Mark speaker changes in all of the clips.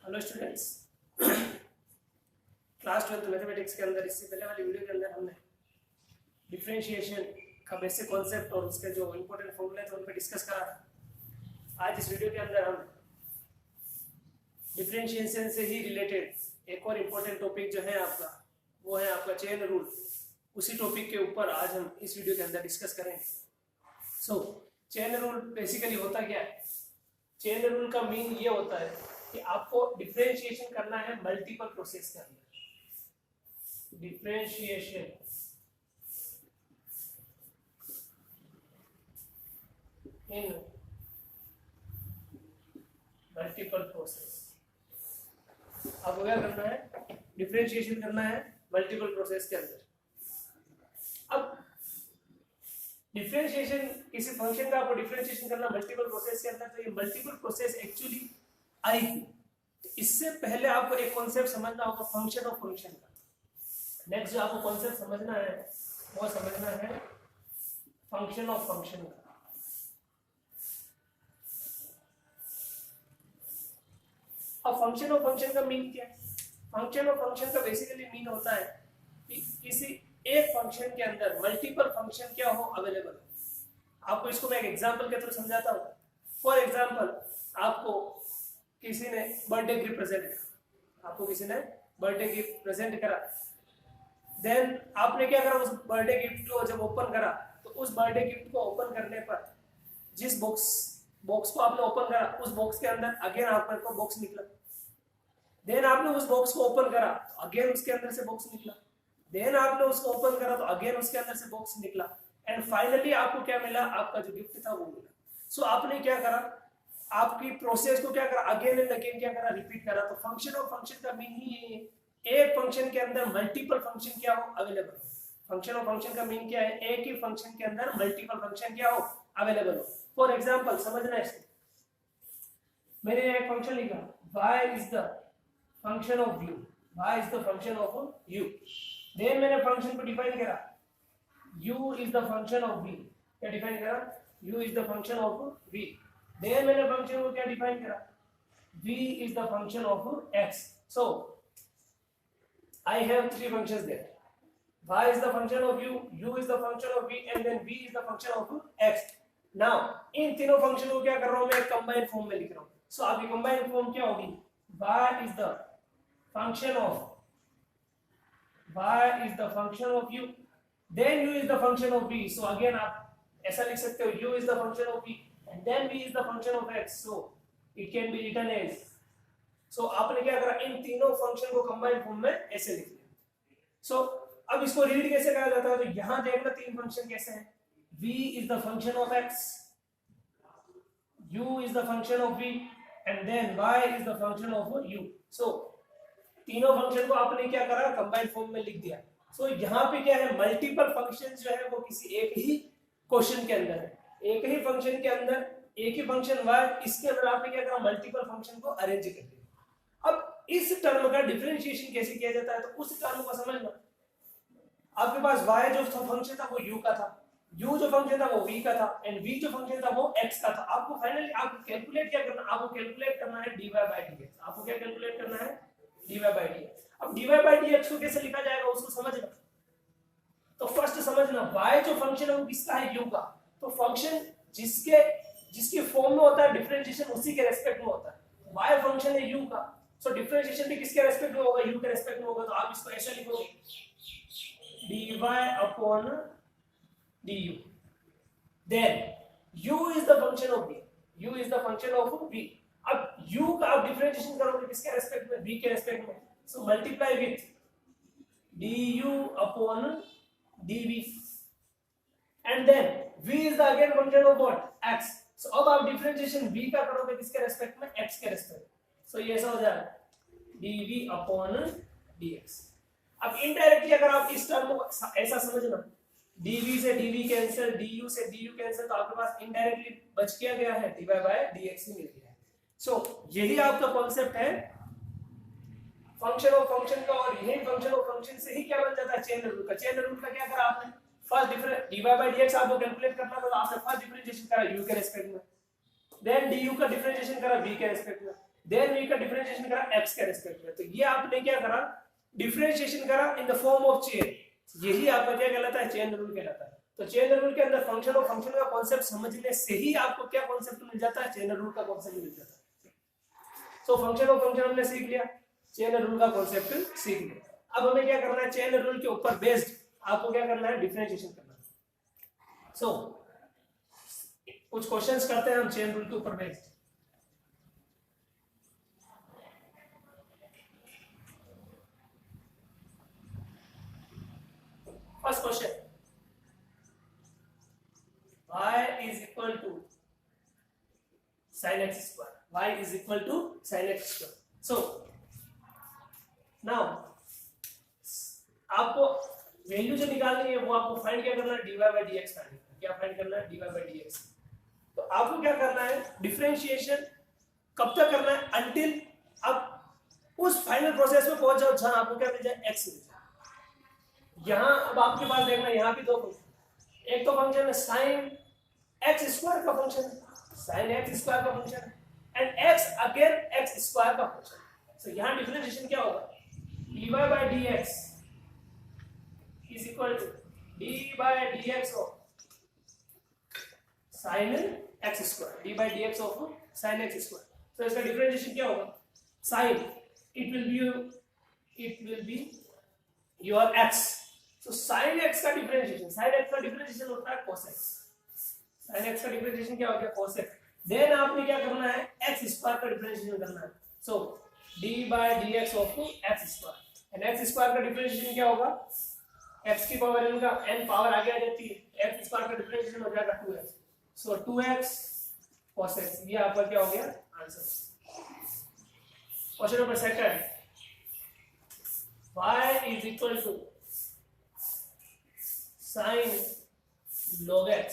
Speaker 1: Hello students, class 12 mathematics के अंदर इससे पहले वाली वीडियो के अंदर हमने डिफरेंशिएशन का बेसिक कॉन्सेप्ट और उसके जो इंपॉर्टेंट फॉर्मूले थे उन पर डिस्कस करा। आज इस वीडियो के अंदर हम डिफरेंशिएशन से ही रिलेटेड एक और इम्पोर्टेंट टॉपिक जो है आपका, वो है आपका चेन रूल। उसी टॉपिक के ऊपर आज हम इस वीडियो के अंदर डिस्कस करेंगे। सो चेन रूल बेसिकली होता क्या है? चेन रूल का मीन ये होता है कि आपको डिफरेंशिएशन करना है मल्टीपल प्रोसेस के अंदर। डिफरेंशिएशन इन मल्टीपल प्रोसेस, आपको क्या करना है? डिफरेंशिएशन करना है मल्टीपल प्रोसेस के अंदर। अब डिफरेंशिएशन किसी फंक्शन का आपको डिफरेंशिएशन करना मल्टीपल प्रोसेस के अंदर, तो ये मल्टीपल प्रोसेस एक्चुअली आएगी। इससे पहले आपको एक कॉन्सेप्ट समझना होगा फंक्शन ऑफ फंक्शन का। नेक्स्ट जो आपको कॉन्सेप्ट समझना है वो समझना है फंक्शन ऑफ फंक्शन का। अब फंक्शन ऑफ फंक्शन का मीन क्या है? फंक्शन ऑफ फंक्शन का बेसिकली मीन होता है कि किसी एक फंक्शन के अंदर मल्टीपल फंक्शन क्या हो, अवेलेबल हो। आपको इसको मैं एक एग्जांपल के थ्रू समझाता हूँ। फॉर एग्जांपल, आपको किसी ने बर्थडे गिफ्ट प्रेजेंट करा, देन आपने क्या करा? उस बर्थडे गिफ्ट को जब ओपन करा तो उस बर्थडे गिफ्ट को ओपन करने पर जिस बॉक्स को आपने ओपन करा उस बॉक्स के अंदर अगेन आपको बॉक्स निकला। देन आपने उस बॉक्स को ओपन करा तो अगेन उसके अंदर से बॉक्स निकला। देन आपने उसको ओपन करा तो अगेन उसके अंदर से बॉक्स निकला। एंड फाइनली आपको क्या मिला? आपका जो गिफ्ट था वो मिला। सो आपने क्या करा? आपकी प्रोसेस को क्या करा? अगेन एंड अगेन क्या करा? रिपीट करा। तो फंक्शन ऑफ फंक्शन का मीन ही ये, एक फंक्शन के अंदर मल्टीपल फंक्शन क्या हो, अवेलेबल हो। फंक्शन ऑफ फंक्शन का मीन क्या है? एक ही फंक्शन के अंदर मल्टीपल फंक्शन क्या हो, अवेलेबल हो। फॉर एग्जांपल समझना इसको, मैंने एक फंक्शन लिखा y is the function of u, y is the function of u। Then मैंने फंक्शन को डिफाइन करा, u is the function of v। क्या डिफाइन करा? u is the function of v। Then मैंने फंक्शन को क्या define करा? v is the function of x। so I have three functions there, y is the function of u is the function of v, and then v is the function of x। Now in तीनों function को क्या कर रहा हूं मैं? Combined form में लिख रहा हूं। सो आपकी कंबाइंड फॉर्म क्या होगी? y is the function of u, then u is the function of v। so again आप ऐसा लिख सकते हो, u is the function of v and then v is the function of x। so it can be written as, so आपने क्या करा? इन तीनों function को कंबाइंड फॉर्म में ऐसे लिख लिया। सो अब इसको रीड कैसे करा जाता है? तो यहां देखना तीन फंक्शन कैसे हैं। v is the function of x, u is the function of v and then y is the function of u। so तीनों फंक्शन को आपने क्या करा? कंबाइंड फॉर्म में लिख दिया। सो यहाँ पे क्या है? मल्टीपल फंक्शंस जो है वो किसी एक ही क्वेश्चन के अंदर है, एक ही फंक्शन के अंदर एक ही फंक्शन y, इसके अंदर आपने क्या करा? मल्टीपल फंक्शन को अरेंज कर दिया। अब इस टर्म का डिफरेंशिएशन कैसे किया जाता है? तो उस टर्म को समझना। आपके पास y जो फंक्शन था वो u का था, u जो फंक्शन था वो v का था, एंड v जो फंक्शन था वो x का था। आपको फाइनली आपको कैलकुलेट क्या करना? आपको कैलकुलेट करना है dy by dx। आपको क्या कैलकुलेट करना है? dy by dx। अब dy by dx को कैसे लिखा जाएगा उसको समझना। तो फर्स्ट समझना, y जो फंक्शन है वो किसका है? u का। तो फंक्शन जिसकी फॉर्म में होता है डिफरेंशिएशन उसी के रेस्पेक्ट में होता है। y फंक्शन है u का, सो डिफरेंशिएशन भी किसके रेस्पेक्ट में होगा? u के रेस्पेक्ट में होगा। तो आप इसको ऐसे लिखोगे dy upon du, then u is the function of v। अब u का आप डिफरेंशिएशन करोगे किसके रेस्पेक्ट में? v के रेस्पेक्ट में। So multiply with du upon dv, and then v is the again function of what? x। सो अब आप डिफरेंशिएशन v का करोगे किसके रेस्पेक्ट में? x के रेस्पेक्ट। सो ये ऐसा हो जाएगा dv upon dx। अब इनडायरेक्टली अगर आप इस टर्म को ऐसा समझना, dv से dv कैंसिल, du से du कैंसिल, तो आपके पास इनडायरेक्टली बच क्या गया है? dy by dx ही मिल गया है। सो यही आपका कॉन्सेप्ट है फंक्शन ऑफ फंक्शन का, और यही फंक्शन ऑफ फंक्शन से ही क्या बन जाता है? चेन रूल का। चेन रूल का क्या करा आपने? First difference dy by dx आपको कैलकुलेट करना था, तो आपने फर्स्ट डिफरेंशिएशन करा u के रेस्पेक्ट में, देन du का डिफरेंशिएशन करा v के रेस्पेक्ट में, देन वी का डिफरेंशिएशन करा x के रेस्पेक्ट में। तो ये आपने क्या करा, डिफरेंशिएशन करा in the form of chain. यही आपका क्या कहलाता है, चेन रूल कहलाता है। तो चेन रूल के अंदर फंक्शन और फंक्शन का कॉन्सेप्ट समझने से ही आपको क्या कॉन्सेप्ट मिल जाता है, चेन रूल का कॉन्सेप्ट मिल जाता है। सो फंक्शन और फंक्शन हमने सीख लिया, चेन रूल का कॉन्सेप्ट सीख लिया। अब हमें क्या करना है, चेन रूल के ऊपर बेस्ड आपको क्या करना है, डिफरेंशिएशन करना है। सो कुछ क्वेश्चंस करते हैं हम चेन रूल के ऊपर based. First question, y is equal to sin x square, y is equal to sin x square. So now आपको वैल्यू जो निकालनी है वो आपको फाइंड क्या करना है, dy by dx फाइंड करना है। क्या फाइंड करना है, dy by dx। तो आपको क्या करना है, डिफरेंशिएशन कब तक करना है, अंटिल आप उस फाइनल प्रोसेस में पहुंच जाओ जहां आपको क्या मिल जाए, x मिल जाए। यहां अब आपके पास देखना, यहां भी दो फंक्शन, एक तो फंक्शन है sin x स्क्वायर का फंक्शन, sin x स्क्वायर का function, and x again x square का फंक्शन। सो यहां डिफरेंशिएशन क्या होगा, dy by dx is equal to d by dx of sin x square, d by dx of sin x square। तो इसका differentiation क्या होगा, sin it will be your x। तो sin x का differentiation, sin x का differentiation होता है cos x, sin x का डिफरेंशिएशन क्या हो गया, cos x। देन आपने क्या करना है, x स्क्वायर का डिफरेंशिएशन करना है। सो d by dx of x square, and x square का डिफरेंशिएशन क्या होगा, x की पावर n का n पावर आगे आ जाती है, x स्क्वायर का डिफरेंशिएशन हो जाएगा 2x। सो 2x cos x, ये आपका क्या हो गया answer. Question number second, y is equal to sin log x,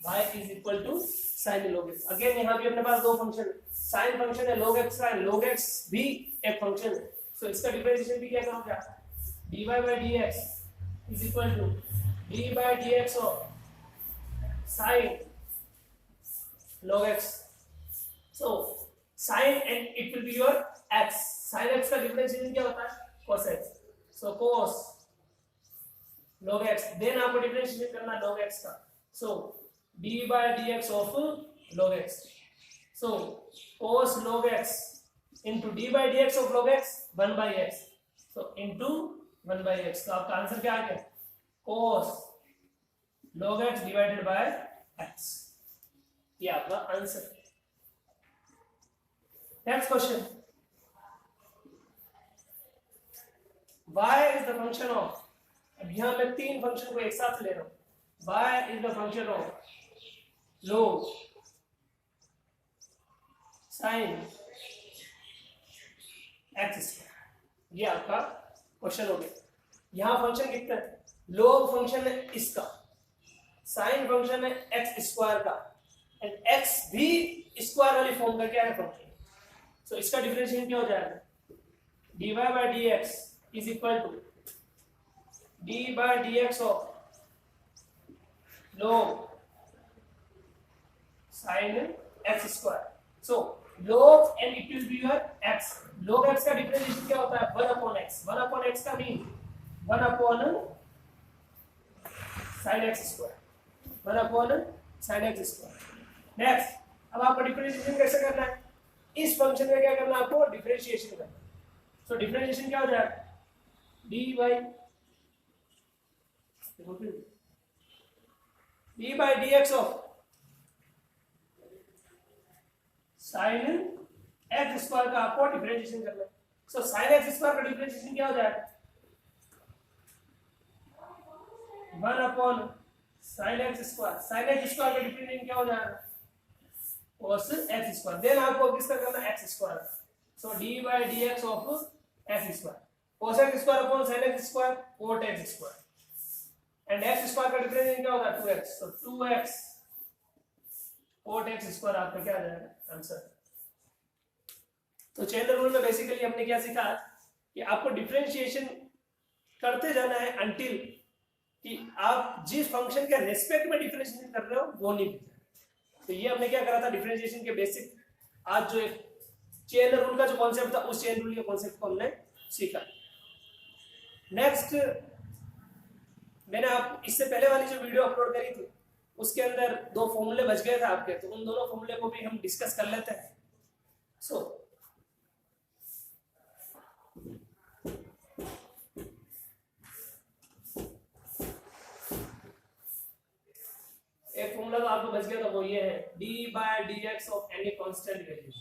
Speaker 1: y is equal to sin log x। Again यहाँ भी अपने पास दो फंक्शन है, sin फंक्शन है log x का, log x भी एक फंक्शन है। सो इसका डिफरेंशिएशन भी क्या करोगे, dy by dx is equal to d by dx of sin log x। so sin and it will be your x, sin x का डिफरेंशिएशन क्या होता है, cos x। so cos log x, then आपको differentiation करना log x का। so d by dx of log x। so cos log x into d by dx of log x 1 by x, so into 1 by x। तो आपका answer क्या आ गया, cos log x divided by x, ये आपका answer. Next question, y is the function of, अब यहां मैं तीन फंक्शन को एक साथ ले रहा हूं। y is the function of log sin x square, ये आपका क्वेश्चन हो गया। यहां फंक्शन कितना है, log फंक्शन है इसका, sin फंक्शन है x स्क्वायर का, एंड x भी स्क्वायर वाली फॉर्म का क्या है फंक्शन। सो इसका डिफरेंशिएशन क्या हो जाएगा, dy by dx is equal to d by dx of log sin x square। so log and it will be your x, log x का डिफरेंशिएशन क्या होता है, 1 upon x, 1 upon x का mean 1 upon sin x square, 1 upon sin x square। Next, अब आपको differentiation कैसे करना है, इस फंक्शन में क्या करना है, आपको डिफरेंशिएशन करना है। सो डिफरेंशिएशन क्या हो जाएगा, d by dx of sin x square का आपको डिफरेंशिएशन करना है। सो sin x स्क्वायर का डिफरेंशिएशन क्या हो जाएगा, 1 upon sin x square, sin x square का डिफरेंशिएशन क्या हो जाएगा, cos x स्क्वायर। देन आपको किसका करना है, x square. So d by dx of x square, cos x square upon sin x square, cot x square, and x square का differentiation क्या होता है, 2x। सो 2x cot x स्क्वायर आपका क्या आ जाएगा आंसर। तो चेन रूल में basically हमने क्या सीखा कि आपको डिफरेंशिएशन करते जाना है अंटिल कि आप जिस फंक्शन के रेस्पेक्ट में डिफरेंशिएशन कर रहे हो वो नहीं मिल जाए। तो ये हमने क्या करा था, डिफरेंशिएशन के बेसिक आज जो एक चेन रूल का जो कॉन्सेप्ट था उस चेन रूल के कॉन्सेप्ट को हमने सीखा। नेक्स्ट, मैंने आप इससे पहले वाली जो वीडियो अपलोड करी थी उसके अंदर 2 फॉर्मूले बच गए थे आपके, तो उन दोनों फॉर्मूले को भी हम डिस्कस कर लेते हैं। एक फॉर्मूला तो आपको बच गया था, वो ये है d/dx of any constant value.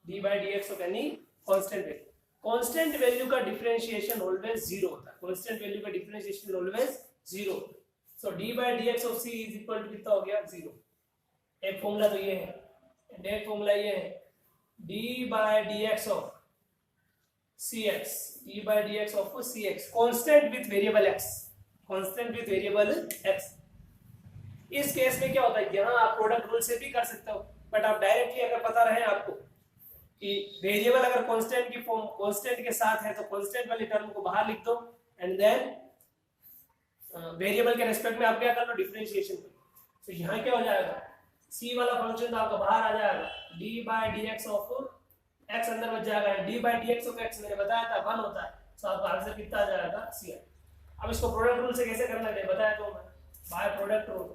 Speaker 1: d/dx of any constant value, constant value का डिफरेंशिएशन ऑलवेज 0 होता है, कांस्टेंट वैल्यू का डिफरेंशिएशन ऑलवेज 0 होता है। So d/dx of c is equal to कितना हो गया 0। एक फॉर्मूला तो ये है, एंड एक फॉर्मूला ये है d/dx of cx, d/dx of cx constant with variable x, constant with variable x। इस केस में क्या होता है, यहाँ आप प्रोडक्ट रूल से भी कर सकते हो, बट आप डायरेक्टली अगर पता रहे आपको कि वेरिएबल अगर कांस्टेंट की फॉर्म कांस्टेंट के साथ है तो कांस्टेंट वाली टर्म को बाहर लिख दो, एंड देन वेरिएबल के रेस्पेक्ट में आप क्या कर लो, डिफरेंशिएशन कर लो। तो यहाँ क्या हो जाएगा, c वाला फंक्शन तो आपका बाहर आ जाएगा, d/dx ऑफ x अंदर बच जाएगा, d/dx ऑफ x मैंने बताया था 1 होता है, तो आपका आंसर कितना आ जाएगा c। अब इसको प्रोडक्ट रूल से कैसे करना है बताया तो मैं, by product rule.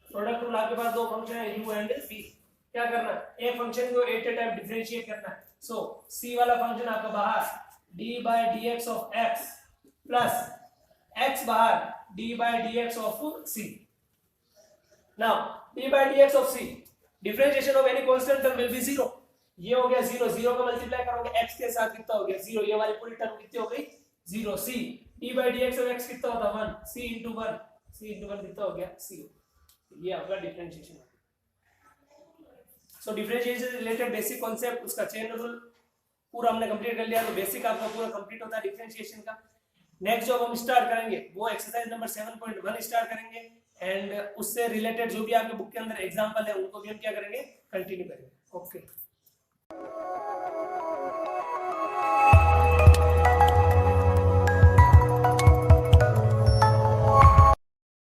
Speaker 1: Product rule आपके पास 2 फंक्शन है u एंड v, क्या करना है, एक फंक्शन को एट ए टाइम डिफरेंशिएट करना है। सो c वाला फंक्शन आपका बाहर d/dx of x plus x बाहर d/dx of c। Now d/dx of c, differentiation of any constant term will be 0। ये हो गया 0, 0 का मल्टीप्लाई करोगे x के साथ कितना हो गया 0, ये वाली पूरी टर्म कितनी हो गई 0। c d/dx ऑफ x कितना होता 1, c into 1, c into 1 कितना हो गया c। ये आपका डिफरेंशिएशन है। सो डिफरेंशिएशन से रिलेटेड बेसिक कॉन्सेप्ट, उसका चेन रूल पूरा हमने कंप्लीट कर लिया, तो बेसिक आपका पूरा कंप्लीट होता है डिफरेंशिएशन का। नेक्स्ट जो हम स्टार्ट करेंगे वो एक्सरसाइज नंबर 7.1 स्टार्ट करेंगे, एंड उससे रिलेटेड जो भी आपके बुक के अंदर एग्जांपल है उनको भी हम क्या करेंगे, कंटिन्यू करेंगे। ओके।